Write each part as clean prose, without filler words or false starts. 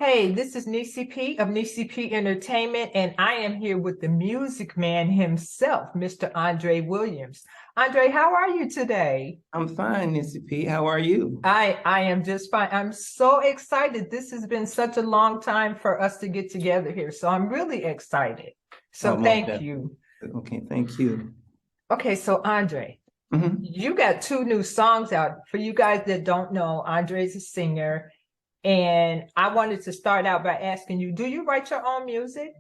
Hey, this is Nessyp of Nessyp Entertainment, and I am here with the music man himself, Mr. Andre Williams. Andre, how are you today? I'm fine, Nessyp. How are you? I am just fine. I'm so excited. This has been such a long time for us to get together here, so I'm really excited. So Almost thank there. you. Okay, thank you. Okay, so Andre, Hmm. you got two new songs out. For you guys that don't know, Andre's a singer. And I wanted to start out by asking you, do you write your own music?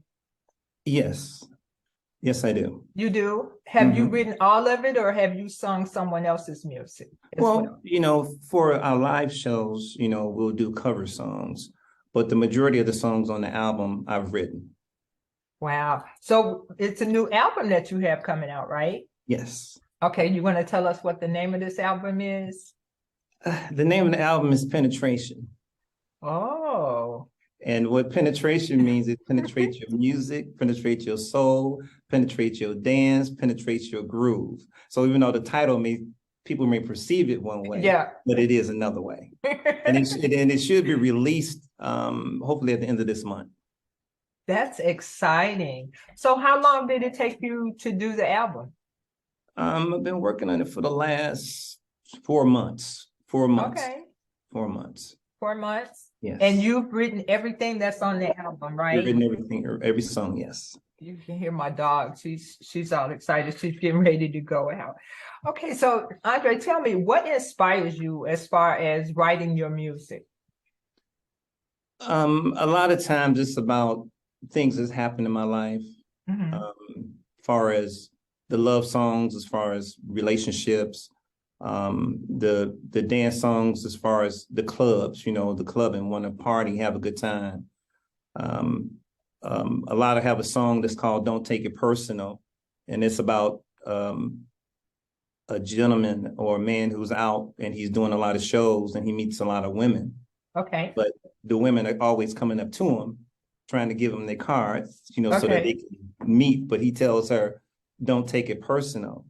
Yes, yes, I do. You do? Have you Hmm. written all of it or have you sung someone else's music as Well, well? for our live shows, we'll do cover songs, but the majority of the songs on the album I've written. Wow. So it's a new album that you have coming out, right? Yes. Okay, you want to tell us what the name of this album is? The name of the album is Penetration. Oh. And what penetration means is penetrate your music, penetrate your soul, penetrate your dance, penetrate your groove. So even though the title people may perceive it one way, Yeah. but it is another way. And it should be released hopefully at the end of this month. That's exciting. So how long did it take you to do the album? I've been working on it for the last 4 months. 4 months. Okay. 4 months. 4 months. And Yes. you've written everything that's on the album, You've right? written everything, every song, yes. You can hear my dog. She's all excited. She's getting ready to go out. Okay, so Andre, tell me what inspires you as far as writing your music? A lot of times it's about things that's happened in my life, Mhm. far as the love songs, as far as relationships, the dance songs, as far as the clubs, the club and want to party, have a good time. Um, a lot of have a song that's called "Don't Take It Personal," and it's about a gentleman or a man who's out and he's doing a lot of shows and he meets a lot of women, Okay. but the women are always coming up to him, trying to give him their cards, so that they Okay. can meet. But he tells her, "Don't take it personal,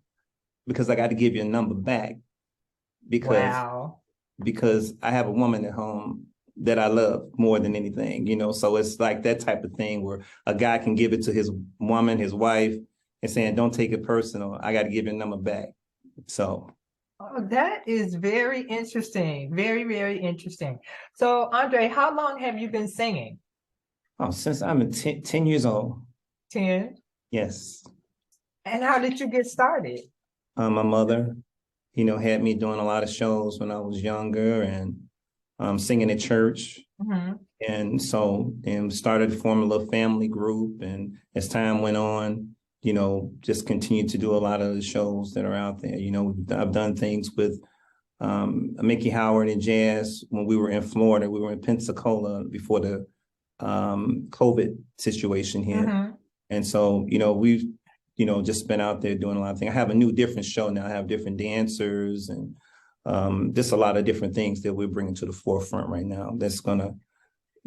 because I got to give you a number back because Wow. because I have a woman at home that I love more than anything." So it's like that type of thing where a guy can give it to his woman, his wife, and saying, "Don't take it personal. I got to give your number back." So, Oh, that is very interesting. Very, very interesting. So, Andre, how long have you been singing? oh, since I'm 10 years old, 10. yes, And how did you get started? my mother, had me doing a lot of shows when I was younger and singing at church. Mhm. And so, and started to form a little family group. And as time went on, just continued to do a lot of the shows that are out there. I've done things with Mickey Howard and Jazz when we were in Florida. We were in Pensacola before the COVID situation hit. Mhm. And so, we've, just been out there doing a lot of things. I have a new different show now. I have different dancers and just a lot of different things that we're bringing to the forefront right now. That's going to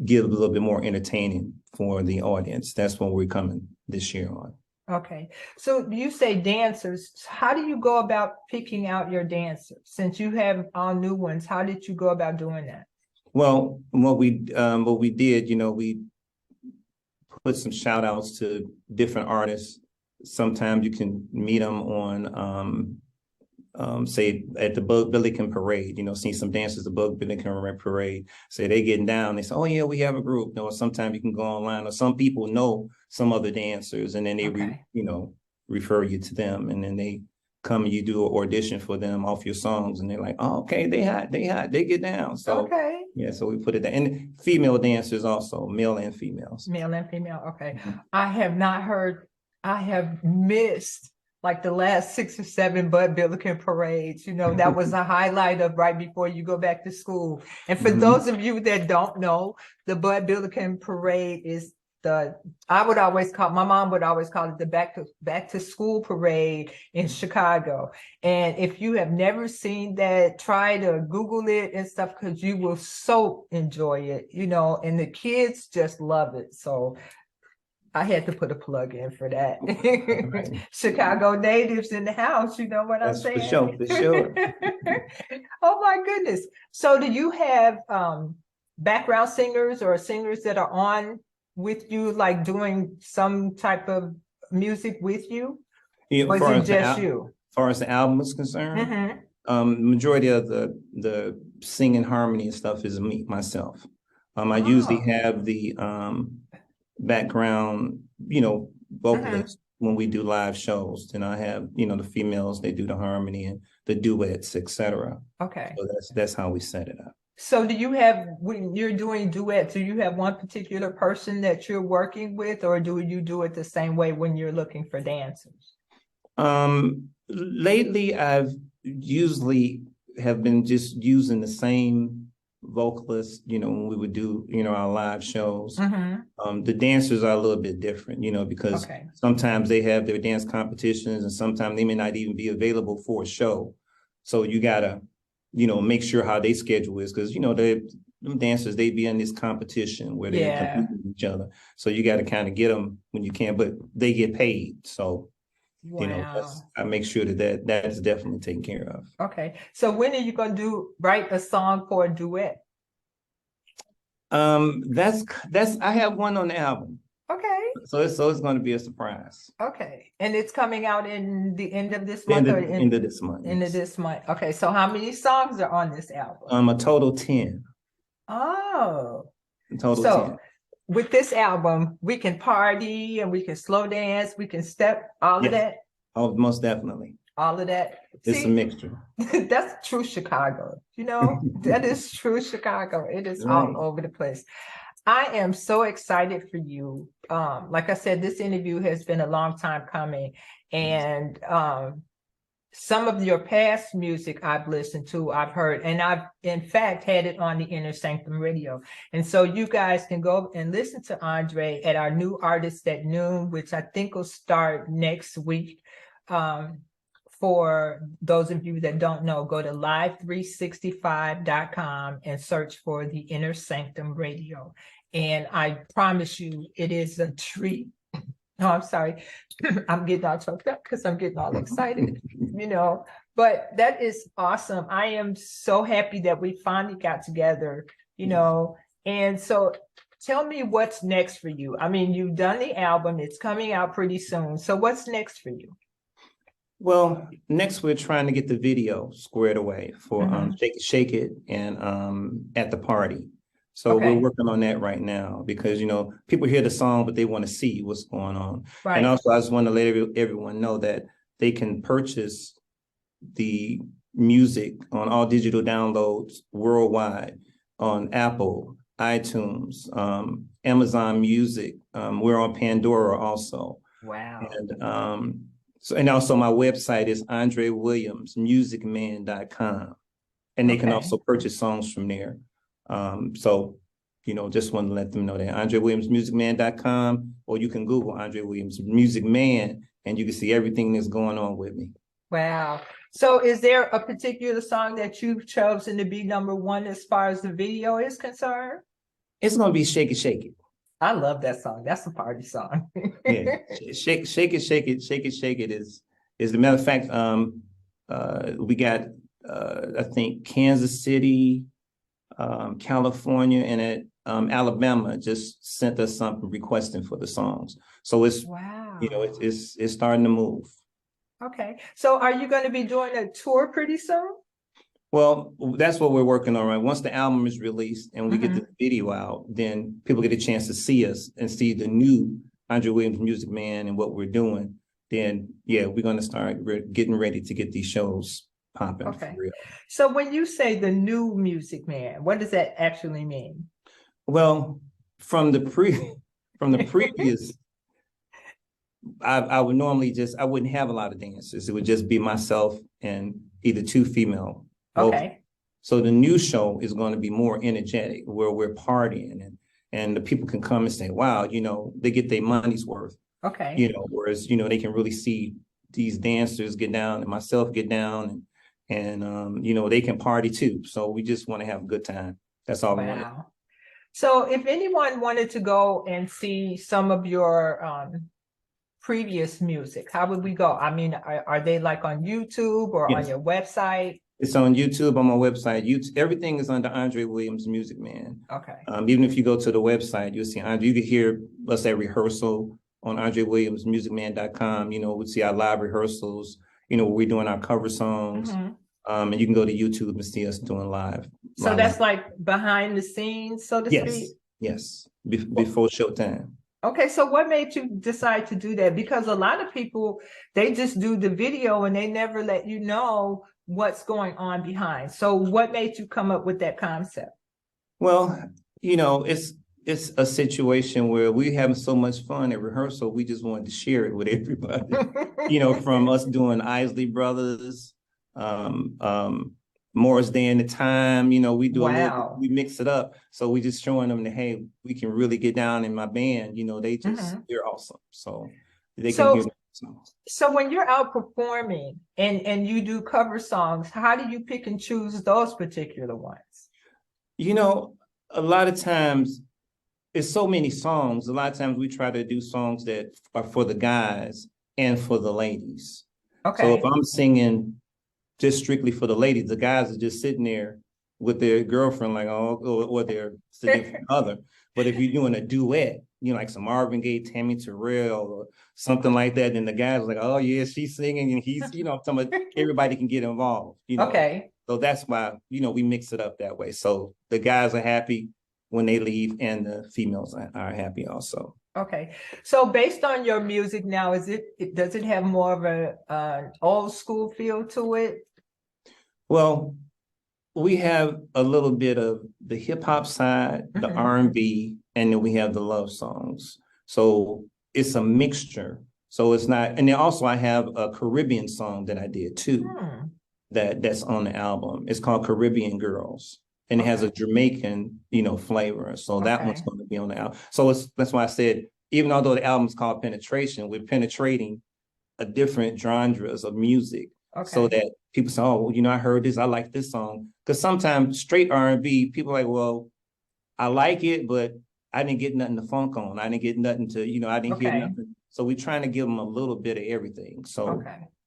get a little bit more entertaining for the audience. That's what we're coming this year on. Okay. So you say dancers. How do you go about picking out your dancers? Since you have all new ones, how did you go about doing that? Well, what we did, we put some shout outs to different artists. Sometimes you can meet them on say at the Bug Billiken Parade, see some dancers, the Bug Billiken Parade, say they getting down, they say, "Oh yeah, we have a group." Sometimes you can go online, or some people know some other dancers and then they Okay. refer you to them, and then they come and you do an audition for them off your songs, and they're like, "Oh, okay, they get down." So Okay. yeah, so we put it there. And female dancers also, male and females. Male and female. Okay. Mhm. I have not heard, I have missed like the last 6 or 7 Bud Billiken parades. That was a highlight of right before you go back to school. And for those Mhm. of you that don't know, the Bud Billiken parade is my mom would always call it the back to school parade in Chicago. And if you have never seen that, try to Google it and stuff because you will so enjoy it, and the kids just love it. So I had to put a plug in for that. All right. Chicago natives in the house, you know what I'm That's for saying? sure, for sure. Oh my goodness. So do you have background singers or singers that are on with you, like doing some type of music with you? Yeah, Or is it just you? far as the album is concerned, Mm-hmm. majority of the singing harmony and stuff is me, myself. I usually Oh. have the background, Mm-hmm. vocalist when we do live shows. Then I have, the females, they do the harmony and the duets, etc. Okay. So that's how we set it up. So do you have, when you're doing duets, do you have one particular person that you're working with, or do you do it the same way when you're looking for dancers? Lately I've usually have been just using the same vocalist, when we would do, our live shows. Mm-hmm. The dancers are a little bit different, because Okay. sometimes they have their dance competitions and sometimes they may not even be available for a show. So you gotta, make sure how they schedule is because, them dancers, they be in this competition where they're Yeah. competing with each other. So you got to kind of get them when you can, but they get paid. So, Wow. I make sure that is definitely taken care of. Okay. So when are you going to write a song for a duet? That's I have one on the album. Okay. So it's going to be a surprise. Okay. And it's coming out in the end of this End month of, or end of this month. end of Yes. this month? Okay. So how many songs are on this album? A total 10. Oh. A total So 10. with this album, we can party and we can slow dance, we can step, all of Yes. that. Oh, most definitely. All of that. It's a mixture. That's true Chicago. That is true Chicago. It is Right. all over the place. I am so excited for you. Like I said, this interview has been a long time coming, and some of your past music I've listened to, I've heard, and I've in fact had it on the Inner Sanctum Radio. And so you guys can go and listen to Andre at our new Artists at Noon, which I think will start next week. For those of you that don't know, go to live365.com and search for the Inner Sanctum Radio. And I promise you, it is a treat. No, I'm sorry. I'm getting all choked up because I'm getting all excited, but that is awesome. I am so happy that we finally got together, and so tell me what's next for you. I mean, you've done the album, it's coming out pretty soon. So what's next for you? Well, next we're trying to get the video squared away for Shake It, Shake It and At the Party. So we're working on that right now because, people hear the song, but they want to see what's going on. Right. And also I just want to let everyone know that they can purchase the music on all digital downloads worldwide on Apple, iTunes, Amazon Music. We're on Pandora also. Wow. And and also my website is andrewilliamsmusicman.com. And they can also purchase songs from there. Just want to let them know that andrewilliamsmusicman.com, or you can Google Andre Williams Music Man and you can see everything that's going on with me. Wow. So is there a particular song that you've chosen to be #1 as far as the video is concerned? It's going to be Shake It, Shake It. I love that song. That's a party song. Yeah, shake it, shake it, shake it, shake it is the matter of fact. We got I think Kansas City, California, and at Alabama just sent us something requesting for the songs. So it's wow. It's starting to move. Okay, so are you going to be doing a tour pretty soon? Well, that's what we're working on, right? Once the album is released and we get the video out, then people get a chance to see us and see the new Andre Williams Music Man and what we're doing. Then, yeah, we're going to start getting ready to get these shows popping. Okay. For real. So when you say the new Music Man, what does that actually mean? Well, from the previous, I would normally I wouldn't have a lot of dancers. It would just be myself and either two female. Okay. So the new show is going to be more energetic, where we're partying and the people can come and say, wow, they get their money's worth. Okay. Whereas, they can really see these dancers get down and myself get down and they can party too. So we just want to have a good time. That's all we want. Wow. So if anyone wanted to go and see some of your previous music, how would we go? I mean, are they like on YouTube or on your website? It's on YouTube, on my website. YouTube, everything is under Andre Williams Music Man. Okay. Even if you go to the website, you'll see Andre. You can hear, let's say, rehearsal on AndreWilliamsMusicMan.com. You know, we'll see our live rehearsals. You know, where we're doing our cover songs. And you can go to YouTube and see us doing live. So that's like behind the scenes, so to speak? Yes, before showtime. Okay, so what made you decide to do that? Because a lot of people, they just do the video and they never let you know what's going on behind. So what made you come up with that concept? Well, you know, it's a situation where we having so much fun at rehearsal, we just wanted to share it with everybody. You know, from us doing Isley Brothers, Morris Day and the Time, you know, we do a little, we mix it up. So we just showing them that, hey, we can really get down in my band. You know, they just, they're awesome. So they can hear them. So when you're out performing and you do cover songs, how do you pick and choose those particular ones? You know, a lot of times it's so many songs. A lot of times we try to do songs that are for the guys and for the ladies. Okay. So if I'm singing just strictly for the ladies, the guys are just sitting there with their girlfriend, like, oh, or their significant other. But if you're doing a duet, you know, like some Marvin Gaye, Tammy Terrell, or something like that, then the guys are like, oh yeah, she's singing and he's, you know, I'm talking about everybody can get involved, you know. Okay. So that's why, you know, we mix it up that way. So the guys are happy when they leave and the females are happy also. Okay. So based on your music now, does it have more of a old school feel to it? Well, we have a little bit of the hip hop side, the R&B, and then we have the love songs. So it's a mixture. So it's not, and then also I have a Caribbean song that I did too, that's on the album. It's called Caribbean Girls. And it has a Jamaican, you know, flavor. So that one's going to be on the album. So that's why I said, even although the album's called Penetration, we're penetrating a different genres of music. So that people say, oh, well, you know, I heard this, I like this song. Because sometimes straight R&B, people are like, well, I like it, but I didn't get nothing to funk on. I didn't get nothing to, you know, I didn't hear nothing. So we're trying to give them a little bit of everything. So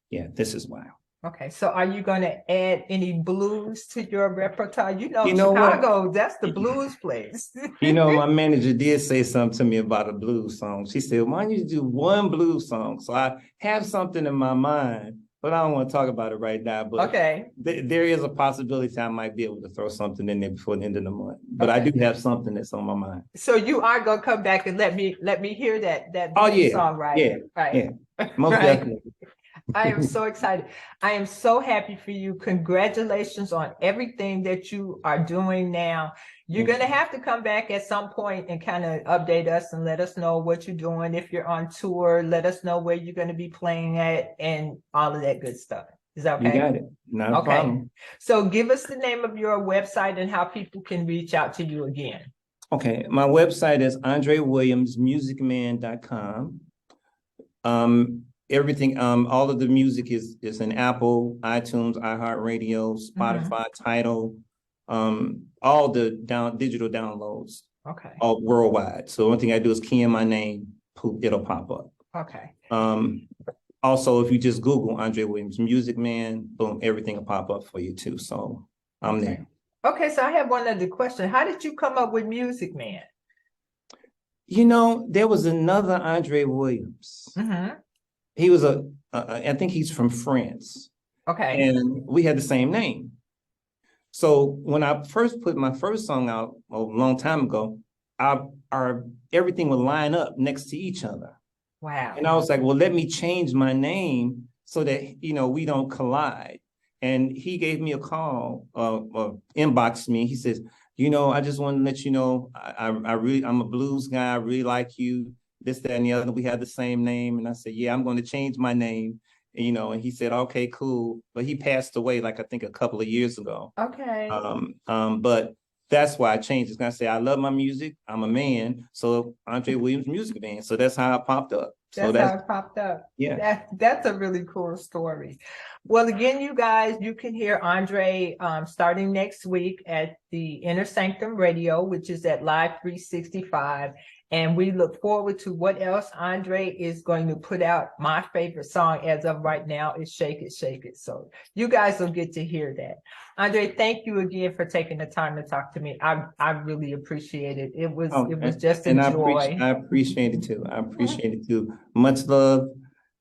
yeah, this is why. Okay, so are you going to add any blues to your repertoire? You know Chicago, what? That's the blues place. You know, my manager did say something to me about a blues song. She said, why don't you do one blues song? So I have something in my mind, but I don't want to talk about it right now. But there is a possibility I might be able to throw something in there before the end of the month. But I do have something that's on my mind. So you are going to come back and let me hear that blues song, right? Yeah, right. Yeah, most definitely. I am so excited. I am so happy for you. Congratulations on everything that you are doing now. You're going to have to come back at some point and kind of update us and let us know what you're doing. If you're on tour, let us know where you're going to be playing at and all of that good stuff. Is that okay? You got it. Not a problem. So give us the name of your website and how people can reach out to you again. Okay. My website is AndreWilliamsMusicMan.com. Everything, all of the music is in Apple, iTunes, iHeartRadio, Spotify, Tidal, all the digital downloads. Okay. All worldwide. So the only thing I do is key in my name, it'll pop up. Okay. Also, if you just Google Andre Williams Music Man, boom, everything will pop up for you too. So I'm there. Okay, so I have one other question. How did you come up with Music Man? You know, there was another Andre Williams. He was I think he's from France. Okay. And we had the same name. So when I first put my first song out a long time ago, our everything would line up next to each other. Wow. And I was like, well, let me change my name so that, you know, we don't collide. And he gave me a call, inboxed me. He says, you know, I just want to let you know, I'm a blues guy. I really like you. This, that, and the other. We had the same name. And I said, yeah, I'm going to change my name. And, you know, and he said, okay, cool. But he passed away, like, I think a couple of years ago. Okay. But that's why I changed. It's going to say, I love my music. I'm a man. So Andre Williams Music Band. So that's how it popped up. That's how it popped up. Yeah. That's a really cool story. Well, again, you guys, you can hear Andre starting next week at the Inner Sanctum Radio, which is at Live 365. And we look forward to what else Andre is going to put out. My favorite song as of right now is Shake It, Shake It. So you guys will get to hear that. Andre, thank you again for taking the time to talk to me. I really appreciate it. It was just a joy. I appreciate it too. I appreciate it too. Much love.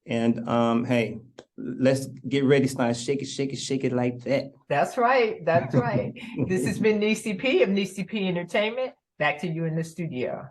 And hey, let's get ready to start shake it like that. That's right. That's right. This has been Nessyp of Nessyp Entertainment. Back to you in the studio.